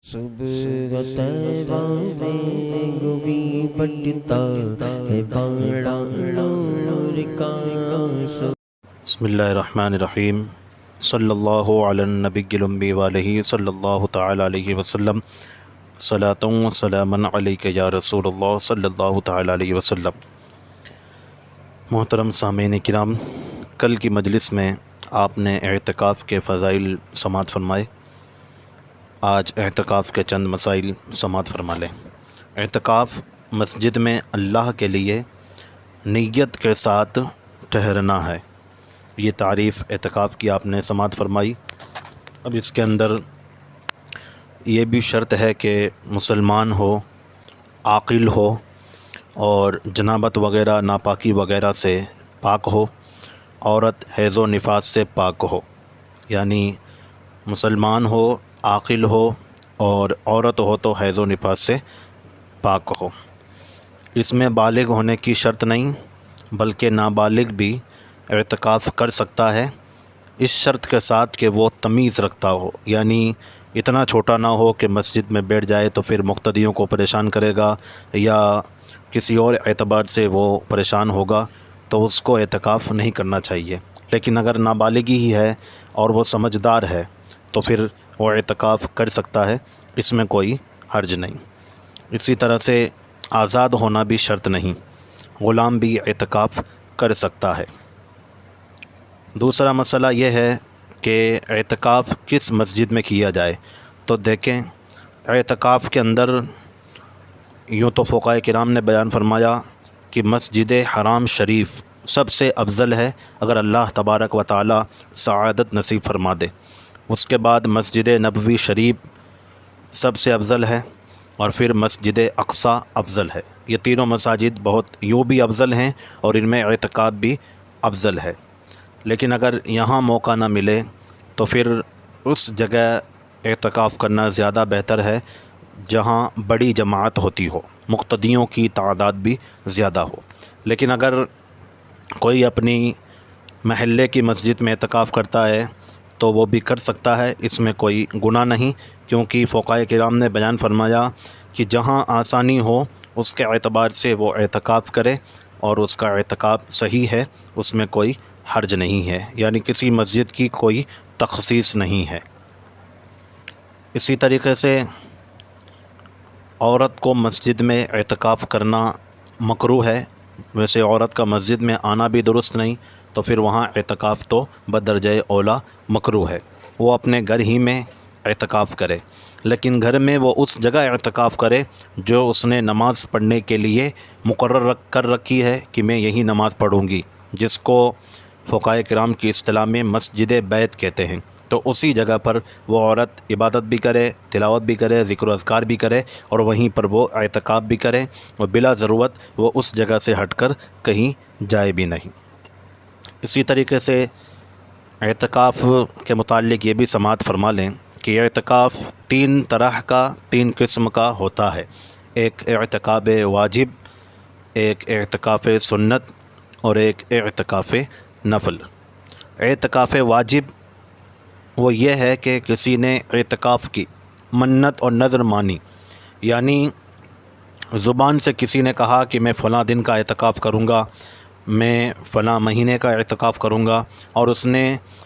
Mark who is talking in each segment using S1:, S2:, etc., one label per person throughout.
S1: صبح طیبہ میں گوی بٹتا ہے باڑا نور کا
S2: بسم اللہ الرحمن الرحیم صلی اللہ علی النبی الامی وآلہ صلی اللہ تعالی علیہ وسلم صلاۃ و سلاما علیک یا رسول اللہ صلی اللہ تعالی علیہ وسلم۔ محترم سامعین کرام، کل کی مجلس میں آپ نے اعتکاف کے فضائل سماعت فرمائے۔ آج اعتکاف کے چند مسائل سماعت فرما لیں۔ اعتکاف مسجد میں اللہ کے لیے نیت کے ساتھ ٹھہرنا ہے، یہ تعریف اعتکاف کی آپ نے سماعت فرمائی۔ اب اس کے اندر یہ بھی شرط ہے کہ مسلمان ہو، عاقل ہو اور جنابت وغیرہ ناپاکی وغیرہ سے پاک ہو، عورت حیض و نفاس سے پاک ہو، یعنی مسلمان ہو، عاقل ہو اور عورت ہو تو حیض و نفاس سے پاک ہو۔ اس میں بالغ ہونے کی شرط نہیں، بلکہ نابالغ بھی اعتکاف کر سکتا ہے، اس شرط کے ساتھ کہ وہ تمیز رکھتا ہو، یعنی اتنا چھوٹا نہ ہو کہ مسجد میں بیٹھ جائے تو پھر مقتدیوں کو پریشان کرے گا یا کسی اور اعتبار سے وہ پریشان ہوگا، تو اس کو اعتکاف نہیں کرنا چاہیے۔ لیکن اگر نابالغ ہی ہے اور وہ سمجھدار ہے تو پھر وہ اعتکاف کر سکتا ہے، اس میں کوئی حرج نہیں۔ اسی طرح سے آزاد ہونا بھی شرط نہیں، غلام بھی اعتکاف کر سکتا ہے۔ دوسرا مسئلہ یہ ہے کہ اعتکاف کس مسجد میں کیا جائے، تو دیکھیں اعتکاف کے اندر یوں تو فقہاء کرام نے بیان فرمایا کہ مسجد حرام شریف سب سے افضل ہے اگر اللہ تبارک و تعالی سعادت نصیب فرما دے۔ اس کے بعد مسجد نبوی شریف سب سے افضل ہے اور پھر مسجد اقصیٰ افضل ہے۔ یہ تینوں مساجد بہت یوں بھی افضل ہیں اور ان میں اعتکاف بھی افضل ہے۔ لیکن اگر یہاں موقع نہ ملے تو پھر اس جگہ اعتکاف کرنا زیادہ بہتر ہے جہاں بڑی جماعت ہوتی ہو، مقتدیوں کی تعداد بھی زیادہ ہو۔ لیکن اگر کوئی اپنی محلے کی مسجد میں اعتکاف کرتا ہے تو وہ بھی کر سکتا ہے، اس میں کوئی گناہ نہیں، کیونکہ فقہاء کرام نے بیان فرمایا کہ جہاں آسانی ہو اس کے اعتبار سے وہ اعتکاف کرے اور اس کا اعتکاف صحیح ہے، اس میں کوئی حرج نہیں ہے، یعنی کسی مسجد کی کوئی تخصیص نہیں ہے۔ اسی طریقے سے عورت کو مسجد میں اعتکاف کرنا مکروہ ہے، ویسے عورت کا مسجد میں آنا بھی درست نہیں، تو پھر وہاں اعتکاف تو بدرجہ اولیٰ مکروہ ہے، وہ اپنے گھر ہی میں اعتکاف کرے۔ لیکن گھر میں وہ اس جگہ اعتکاف کرے جو اس نے نماز پڑھنے کے لیے مقرر کر رکھی ہے کہ میں یہی نماز پڑھوں گی، جس کو فقہاء کرام کی اصطلاح میں مسجد بیت کہتے ہیں۔ تو اسی جگہ پر وہ عورت عبادت بھی کرے، تلاوت بھی کرے، ذکر و اذکار بھی کرے اور وہیں پر وہ اعتکاف بھی کرے، اور بلا ضرورت وہ اس جگہ سے ہٹ کر کہیں جائے بھی نہیں۔ اسی طریقے سے اعتکاف کے متعلق یہ بھی سماعت فرما لیں کہ اعتکاف تین طرح کا، تین قسم کا ہوتا ہے۔ ایک اعتکاف واجب، ایک اعتکاف سنت اور ایک اعتکاف نفل۔ اعتکاف واجب وہ یہ ہے کہ کسی نے اعتکاف کی منت اور نذر مانی، یعنی زبان سے کسی نے کہا کہ میں فلاں دن کا اعتکاف کروں گا، میں فلاں مہینے کا اعتکاف کروں گا، اور اس نے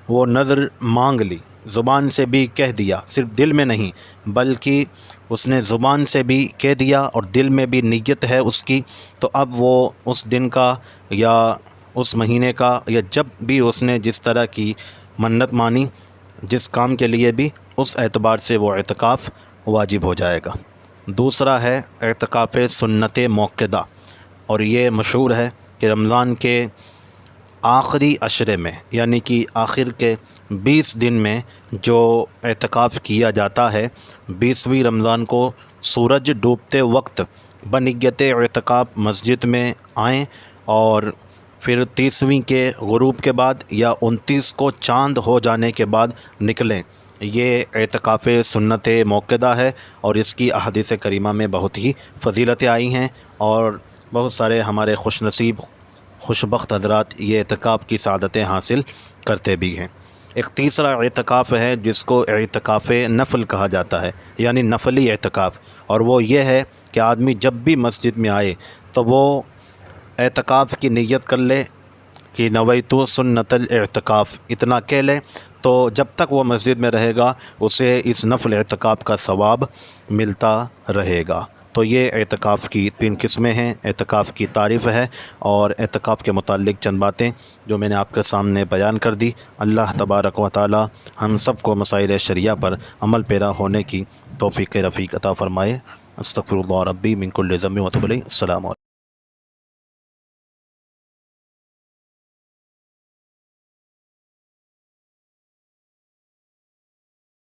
S2: وہ نذر مانگ لی، زبان سے بھی کہہ دیا، صرف دل میں نہیں بلکہ اس نے زبان سے بھی کہہ دیا اور دل میں بھی نیت ہے اس کی، تو اب وہ اس دن کا یا اس مہینے کا یا جب بھی اس نے جس طرح کی منت مانی، جس کام کے لیے بھی، اس اعتبار سے وہ اعتکاف واجب ہو جائے گا۔ دوسرا ہے اعتکاف سنت موقدہ، اور یہ مشہور ہے کہ رمضان کے آخری عشرے میں، یعنی کہ آخر کے 20 دن میں جو اعتکاف کیا جاتا ہے، 20ویں رمضان کو سورج ڈوبتے وقت بنیت اعتکاف مسجد میں آئیں اور پھر 30ویں کے غروب کے بعد یا 29 کو چاند ہو جانے کے بعد نکلیں۔ یہ اعتکاف سنت موقدہ ہے اور اس کی احادیث کریمہ میں بہت ہی فضیلتیں آئی ہیں، اور بہت سارے ہمارے خوش نصیب خوش بخت حضرات یہ اعتکاف کی سعادتیں حاصل کرتے بھی ہیں۔ ایک تیسرا اعتکاف ہے جس کو اعتکاف نفل کہا جاتا ہے، یعنی نفلی اعتکاف، اور وہ یہ ہے کہ آدمی جب بھی مسجد میں آئے تو وہ اعتکاف کی نیت کر لے کہ نویت سنت الاعتکاف، اتنا کہہ لے تو جب تک وہ مسجد میں رہے گا اسے اس نفل اعتکاف کا ثواب ملتا رہے گا۔ تو یہ اعتکاف کی 3 قسمیں ہیں، اعتکاف کی تعریف ہے اور اعتکاف کے متعلق چند باتیں جو میں نے آپ کے سامنے بیان کر دی۔ اللہ تبارک و تعالی ہم سب کو مسائل شریعہ پر عمل پیرا ہونے کی توفیق رفیق عطا فرمائے۔ استغفر اللہ ربی من کل ذنب و اتوب الیہ۔ السلام علیکم۔